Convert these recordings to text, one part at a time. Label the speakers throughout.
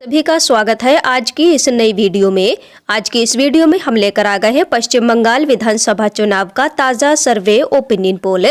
Speaker 1: सभी का स्वागत है आज की इस नई वीडियो में। आज की इस वीडियो में हम लेकर आ गए हैं पश्चिम बंगाल विधानसभा चुनाव का ताज़ा सर्वे ओपिनियन पोल।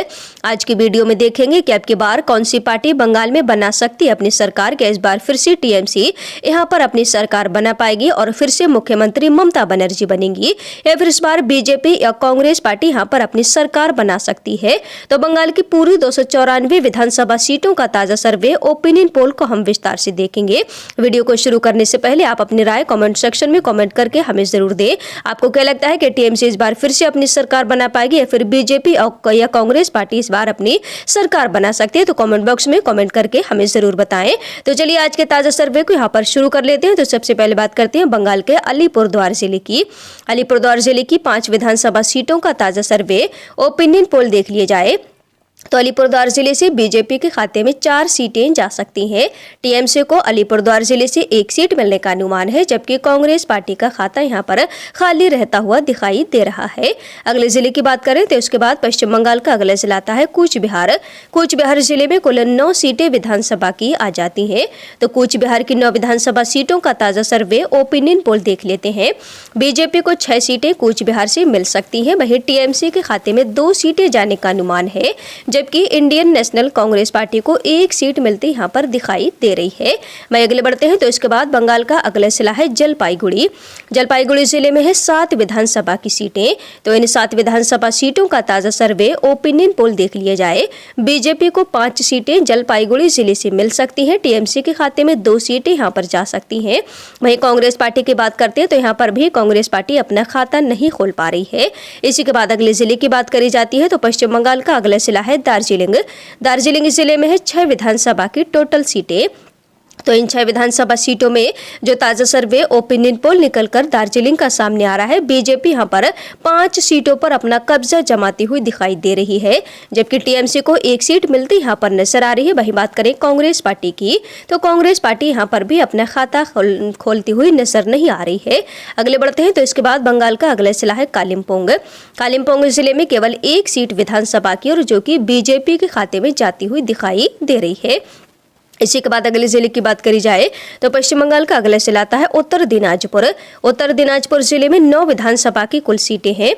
Speaker 1: आज की वीडियो में देखेंगे कि अब की बार कौन सी पार्टी बंगाल में बना सकती है अपनी सरकार। क्या इस बार फिर से टीएमसी यहां पर अपनी सरकार बना पाएगी और फिर से मुख्यमंत्री ममता बनर्जी बनेंगी, या फिर इस बार बीजेपी या कांग्रेस पार्टी यहाँ पर अपनी सरकार बना सकती है। तो बंगाल की पूरी 294 विधानसभा सीटों का ताज़ा सर्वे ओपिनियन पोल को हम विस्तार से देखेंगे। वीडियो को शुरू करने से पहले आप अपनी राय कमेंट सेक्शन में कमेंट करके हमें जरूर दें। आपको क्या लगता है कि टीएमसी इस बार फिर से अपनी सरकार बना पाएगी या फिर बीजेपी या कांग्रेस पार्टी इस बार अपनी सरकार बना सकती है? तो कमेंट बॉक्स में कमेंट करके हमें जरूर बताएं। तो चलिए आज के ताजा सर्वे को यहाँ पर शुरू कर लेते हैं। तो सबसे पहले बात करते हैं बंगाल के अलीपुरद्वार जिले की। अलीपुरद्वार जिले की 5 विधानसभा सीटों का ताजा सर्वे ओपिनियन पोल देख लिया जाए तो अलीपुरद्वार जिले से बीजेपी के खाते में 4 सीटें जा सकती हैं। टीएमसी को अलीपुरद्वार जिले से 1 सीट मिलने का अनुमान है, जबकि कांग्रेस पार्टी का खाता यहां पर खाली रहता हुआ दिखाई दे रहा है। अगले जिले की बात करें तो उसके बाद पश्चिम बंगाल का अगला जिला आता है कूच बिहार। कूच बिहार जिले में कुल 9 सीटें विधानसभा की आ जाती हैं। तो कूच बिहार की 9 विधानसभा सीटों का ताजा सर्वे ओपिनियन पोल देख लेते हैं। बीजेपी को 6 सीटें कूच बिहार से मिल सकती हैं, वहीं टीएमसी के खाते में 2 सीटें जाने का अनुमान है, जबकि इंडियन नेशनल कांग्रेस पार्टी को 1 सीट मिलती यहाँ पर दिखाई दे रही है। वहीं अगले बढ़ते हैं तो इसके बाद बंगाल का अगला जिला है जलपाईगुड़ी। जलपाईगुड़ी जिले में है 7 विधानसभा की सीटें। तो इन 7 विधानसभा सीटों का ताजा सर्वे ओपिनियन पोल देख लिया जाए। बीजेपी को 5 सीटें जलपाईगुड़ी जिले से मिल सकती हैं। टीएमसी के खाते में 2 सीटें यहाँ पर जा सकती हैं। वहीं कांग्रेस पार्टी की बात करते हैं तो यहाँ पर भी कांग्रेस पार्टी अपना खाता नहीं खोल पा रही है। इसी के बाद अगले जिले की बात करी जाती है तो पश्चिम बंगाल का अगला जिला है दार्जिलिंग जिले में है 6 विधानसभा की टोटल सीटें। तो इन 6 विधानसभा सीटों में जो ताजा सर्वे ओपिनियन पोल निकलकर दार्जिलिंग का सामने आ रहा है, बीजेपी यहां पर 5 सीटों पर अपना कब्जा जमाती हुई दिखाई दे रही है, जबकि टीएमसी को 1 सीट मिलती यहां पर नजर आ रही है। वहीं बात करें कांग्रेस पार्टी की तो कांग्रेस पार्टी यहां पर भी अपना खाता खोलती हुई नजर नहीं आ रही है। अगले बढ़ते हैं तो इसके बाद बंगाल का अगला जिला है कालिम्पोंग जिले में केवल 1 सीट विधानसभा की और जो कि बीजेपी के खाते में जाती हुई दिखाई दे रही है। इसी के बाद अगले जिले की बात करी जाए तो पश्चिम बंगाल का अगला जिला आता है उत्तर दिनाजपुर जिले में 9 विधानसभा की कुल सीटें हैं।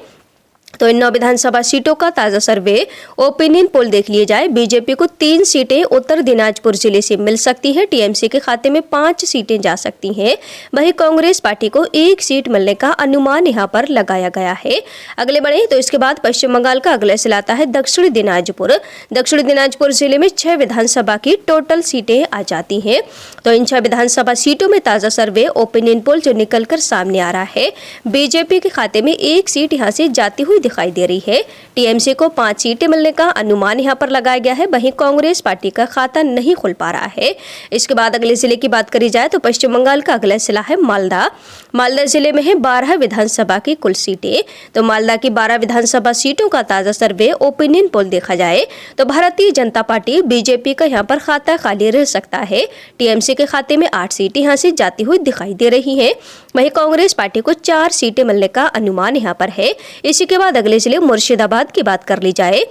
Speaker 1: तो इन 9 विधानसभा सीटों का ताजा सर्वे ओपिनियन पोल देख लिए जाए। बीजेपी को 3 सीटें उत्तर दिनाजपुर जिले से मिल सकती है। टीएमसी के खाते में 5 सीटें जा सकती हैं। वहीं कांग्रेस पार्टी को 1 सीट मिलने का अनुमान यहां पर लगाया गया है। अगले बढ़े तो इसके बाद पश्चिम बंगाल का अगला जिला आता है दक्षिण दिनाजपुर जिले में 6 विधानसभा की टोटल सीटें आ जाती हैं। तो इन 6 विधानसभा सीटों में ताजा सर्वे ओपिनियन पोल जो निकलकर सामने आ रहा है, बीजेपी के खाते में 1 सीट यहां से जाती हुई दिखाई दे रही है। टीएमसी को 5 सीटें मिलने का अनुमान यहां पर लगाया गया है। वहीं कांग्रेस पार्टी का खाता नहीं खुल पा रहा है। इसके बाद अगले जिले की बात करी जाए तो पश्चिम बंगाल का अगला जिला है मालदा जिले में है 12 विधानसभा की कुल सीटें। तो मालदा की 12 विधानसभा सीटों का ताजा सर्वे ओपिनियन पोल देखा जाए तो भारतीय जनता पार्टी बीजेपी का यहाँ पर खाता खाली रह सकता है। टीएमसी के खाते में 8 सीटें यहाँ से जाती हुई दिखाई दे रही है। वहीं कांग्रेस पार्टी को 4 सीटें मिलने का अनुमान यहाँ पर है। इसी के बाद अगले जिले मुर्शिदाबाद की बात कर ली जाए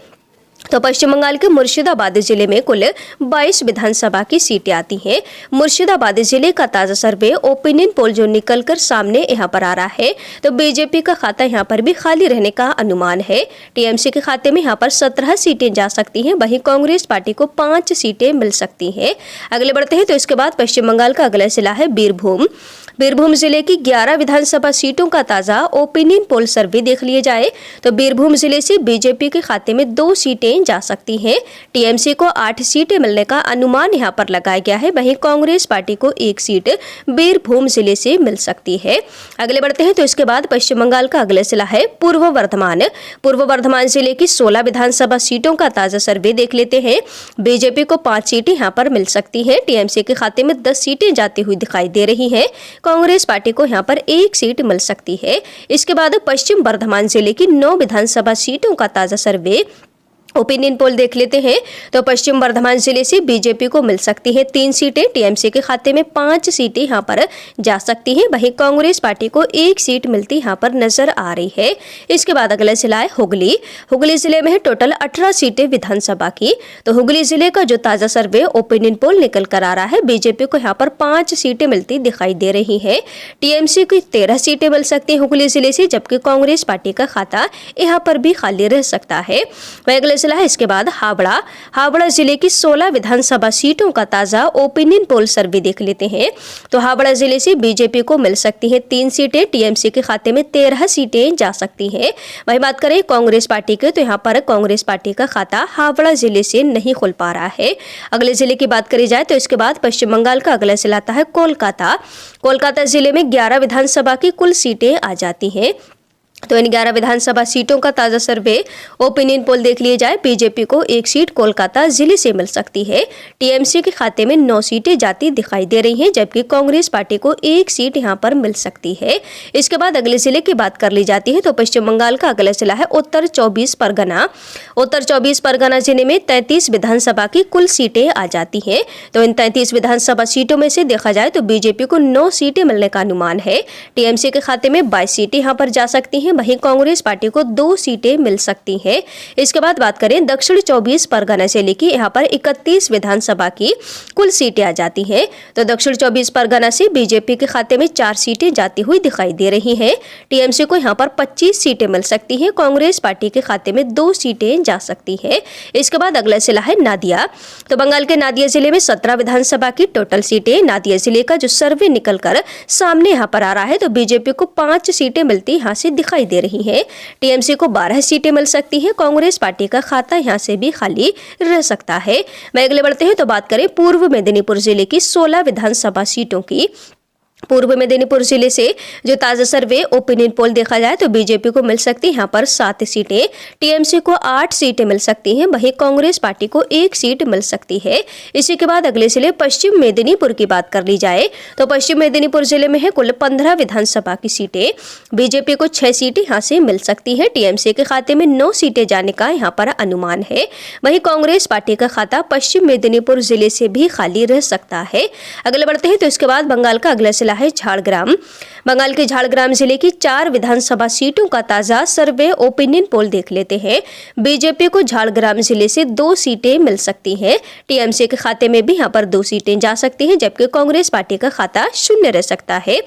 Speaker 1: तो पश्चिम बंगाल के मुर्शिदाबाद जिले में कुल 22 विधानसभा की सीटें आती हैं। मुर्शिदाबाद जिले का ताजा सर्वे ओपिनियन पोल जो निकलकर सामने यहां पर आ रहा है तो बीजेपी का खाता यहां पर भी खाली रहने का अनुमान है। टीएमसी के खाते में यहां पर 17 सीटें जा सकती हैं। वहीं कांग्रेस पार्टी को 5 सीटें मिल सकती हैं। अगले बढ़ते हैं तो इसके बाद पश्चिम बंगाल का अगला जिला है बीरभूम जिले की 11 विधानसभा सीटों का ताजा ओपिनियन पोल सर्वे देख लिए जाए तो बीरभूम जिले से बीजेपी के खाते में 2 सीटें जा सकती हैं। टीएमसी को 8 सीटें मिलने का अनुमान यहां पर लगाया गया है। वहीं कांग्रेस पार्टी को 1 सीट बीरभूम जिले से मिल सकती है। अगले बढ़ते हैं तो इसके बाद पश्चिम बंगाल का अगला जिला है पूर्व वर्धमान जिले की 16 विधानसभा सीटों का ताजा सर्वे देख लेते हैं। बीजेपी को 5 सीटें यहां पर मिल सकती हैं। टीएमसी के खाते में 10 सीटें जाती हुई दिखाई दे रही हैं। कांग्रेस पार्टी को यहां पर 1 सीट मिल सकती है। इसके बाद पश्चिम बर्धमान जिले की 9 विधानसभा सीटों का ताजा सर्वे ओपिनियन पोल देख लेते हैं तो पश्चिम बर्धमान जिले से बीजेपी को मिल सकती है 3 सीटें, टीएमसी के खाते में 5 सीटें यहां पर जा सकती हैं। वहीं कांग्रेस पार्टी को 1 सीट मिलती यहां पर नजर आ रही है। इसके बाद अगला जिला है हुगली। हुगली जिले में है टोटल 18 सीटें विधानसभा की। तो हुगली जिले का जो ताजा सर्वे ओपिनियन पोल निकल कर आ रहा है, बीजेपी को यहाँ पर 5 सीटें मिलती दिखाई दे रही है। टीएमसी को 13 सीटें मिल सकती है हुगली जिले से, जबकि कांग्रेस पार्टी का खाता यहाँ पर भी खाली रह सकता है। अगला जिला है इसके बाद हावड़ा जिले की 16 विधानसभा सीटों का ताजा ओपिनियन पोल सर्वे देख लेते हैं। तो हावड़ा जिले से बीजेपी को मिल सकती है 3 सीटें, टीएमसी के खाते में 13 सीटें जा सकती हैं। वहीं बात करें कांग्रेस पार्टी के, तो यहाँ पर कांग्रेस पार्टी का खाता हावड़ा जिले से नहीं खुल पा रहा है। अगले जिले की बात करी जाए तो इसके बाद पश्चिम बंगाल का अगला जिला आता है कोलकाता जिले में 11 विधानसभा की कुल सीटें आ जाती हैं। तो इन 11 विधानसभा सीटों का ताजा सर्वे ओपिनियन पोल देख लिए जाए, बीजेपी को 1 सीट कोलकाता जिले से मिल सकती है। टीएमसी के खाते में 9 सीटें जाती दिखाई दे रही हैं, जबकि कांग्रेस पार्टी को 1 सीट यहां पर मिल सकती है। इसके बाद अगले जिले की बात कर ली जाती है तो पश्चिम बंगाल का अगला जिला है उत्तर 24 परगना। उत्तर 24 परगना जिले में 33 विधानसभा की कुल सीटें आ जाती हैं। तो इन 33 विधानसभा सीटों में से देखा जाए तो बीजेपी को 9 सीटें मिलने का अनुमान है। टीएमसी के खाते में 22 सीटें यहाँ पर जा सकती हैं, वहीं कांग्रेस पार्टी को 2 सीटें मिल सकती हैं। इसके बाद बात करें दक्षिण 24 परगना जिले की, यहाँ पर 31 विधानसभा की कुल सीटें आ जाती हैं। तो दक्षिण 24 परगना से बीजेपी के खाते में 4 सीटें जाती हुई दिखाई दे रही हैं। टीएमसी को यहाँ पर 25 सीटें मिल सकती हैं, कांग्रेस पार्टी के खाते में 2 सीटें जा सकती है। इसके बाद अगला जिला है नादिया। तो बंगाल के नादिया जिले में 17 विधानसभा की टोटल सीटें। नादिया जिले का जो सर्वे निकल कर सामने यहाँ पर आ रहा है, तो बीजेपी को 5 सीटें मिलती यहाँ से दिखाई दे रही है। टीएमसी को 12 सीटें मिल सकती हैं, कांग्रेस पार्टी का खाता यहां से भी खाली रह सकता है। मैं अगले बढ़ते हैं तो बात करें पूर्व मेदिनीपुर जिले की 16 विधानसभा सीटों की। पूर्व मेदिनीपुर जिले से जो ताजा सर्वे ओपिनियन पोल देखा जाए तो बीजेपी को मिल सकती है यहाँ पर 7 सीटें, टीएमसी को 8 सीटें मिल सकती हैं, वहीं कांग्रेस पार्टी को 1 सीट मिल सकती है। इसी के बाद अगले जिले पश्चिम मेदिनीपुर की बात कर ली जाए तो पश्चिम मेदिनीपुर जिले में है कुल 15 विधानसभा की सीटें। बीजेपी को 6 सीटें यहाँ से मिल सकती है, टीएमसी के खाते में 9 सीटें जाने का यहाँ पर अनुमान है। वहीं कांग्रेस पार्टी का खाता पश्चिम मेदिनीपुर जिले से भी खाली रह सकता है। अगले बढ़ते हैं तो इसके बाद बंगाल का अगला जिला है झाड़ग्राम। बंगाल के झाड़ग्राम जिले की 4 विधानसभा सीटों का ताजा सर्वे ओपिनियन पोल देख लेते हैं। बीजेपी को झाड़ग्राम जिले से 2 सीटें मिल सकती हैं, टीएमसी के खाते में भी यहाँ पर 2 सीटें जा सकती हैं, जबकि कांग्रेस पार्टी का खाता शून्य रह सकता है।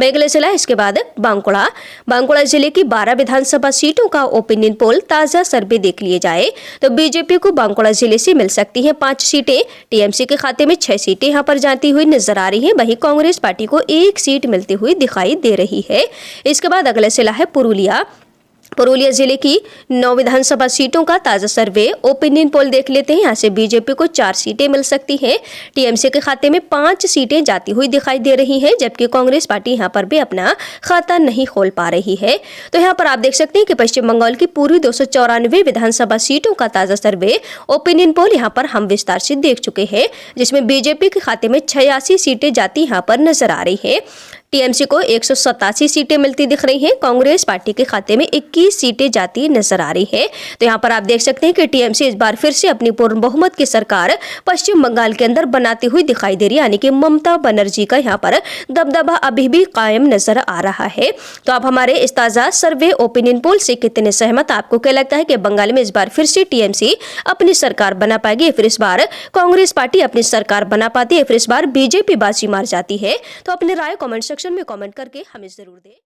Speaker 1: अगला जिला इसके बाद बांकुड़ा जिले की 12 विधानसभा सीटों का ओपिनियन पोल ताजा सर्वे देख लिए जाए तो बीजेपी को बांकुड़ा जिले से मिल सकती है 5 सीटें, टीएमसी के खाते में 6 सीटें यहाँ पर जाती हुई नजर आ रही है। वहीं कांग्रेस पार्टी को 1 सीट मिलती हुई दिखाई दे रही है। इसके बाद अगला जिला है पुरुलिया जिले की 9 विधानसभा सीटों का ताजा सर्वे ओपिनियन पोल देख लेते हैं। यहाँ से बीजेपी को 4 सीटें मिल सकती हैं, टीएमसी के खाते में 5 सीटें जाती हुई दिखाई दे रही हैं, जबकि कांग्रेस पार्टी यहाँ पर भी अपना खाता नहीं खोल पा रही है। तो यहाँ पर आप देख सकते हैं कि पश्चिम बंगाल की पूरी 294 विधानसभा सीटों का ताजा सर्वे ओपिनियन पोल यहाँ पर हम विस्तार से देख चुके हैं, जिसमें बीजेपी के खाते में 86 सीटें जाती यहाँ पर नजर आ रही है। टीएमसी को 187 सीटें मिलती दिख रही हैं, कांग्रेस पार्टी के खाते में 21 सीटें जाती नजर आ रही है। तो यहाँ पर आप देख सकते हैं कि टीएमसी इस बार फिर से अपनी पूर्ण बहुमत की सरकार पश्चिम बंगाल के अंदर बनाती हुई दिखाई दे रही है, यानी कि ममता बनर्जी का यहाँ पर दबदबा अभी भी कायम नजर आ रहा है। तो आप हमारे इस ताजा सर्वे ओपिनियन पोल से कितने सहमत, आपको क्या लगता है कि बंगाल में इस बार फिर से टीएमसी अपनी सरकार बना पाएगी, फिर इस बार कांग्रेस पार्टी अपनी सरकार बना पाती है, फिर इस बार बीजेपी बाजी मार जाती है? तो अपनी राय कमेंट सेक्शन में कमेंट करके हमें जरूर दें।